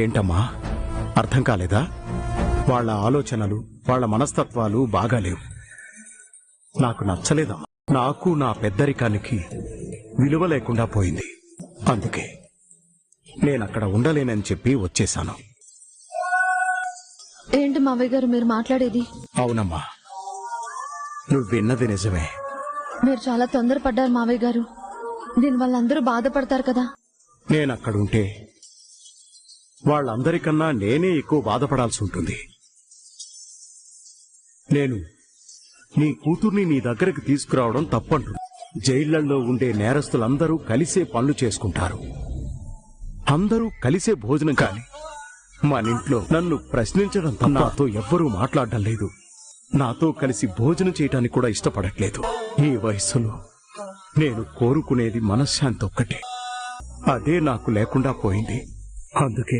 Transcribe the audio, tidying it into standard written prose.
ఏంటమ్మా, అర్థం కాలేదా? వాళ్ళ ఆలోచనలు, వాళ్ళ మనస్తత్వాలు బాగాలేవు. నాకు నచ్చలేదమ్మా. నాకు నా పెద్దరికానికి విలువ లేకుండా పోయింది. అందుకే నేనక్కడ ఉండలేనని చెప్పి వచ్చేశాను. ఏంటి మావయ్య గారు మీరు మాట్లాడేది? అవునమ్మా, నువ్వు విన్నది నిజమే. మీరు చాలా తొందరపడ్డారు మావయ్య గారు. దీనివల్ల అందరూ బాధపడతారు కదా. నేనక్కడుంటే వాళ్ళందరికన్నా నేనే ఎక్కువ బాధపడాల్సి ఉంటుంది. నేను నీ కూతుర్ని నీ దగ్గరకు తీసుకురావడం తప్పంటు. జైళ్లలో ఉండే నేరస్తులందరూ కలిసే పనులు చేసుకుంటారు, అందరూ కలిసే భోజనం. కానీ మనింట్లో నన్ను ప్రశ్నించడం తప్ప నాతో ఎవ్వరూ మాట్లాడడం లేదు. నాతో కలిసి భోజనం చేయటానికి కూడా ఇష్టపడట్లేదు. ఈ వయస్సులో నేను కోరుకునేది మనశ్శాంతి ఒక్కటే. అదే నాకు లేకుండా పోయింది. అందుకే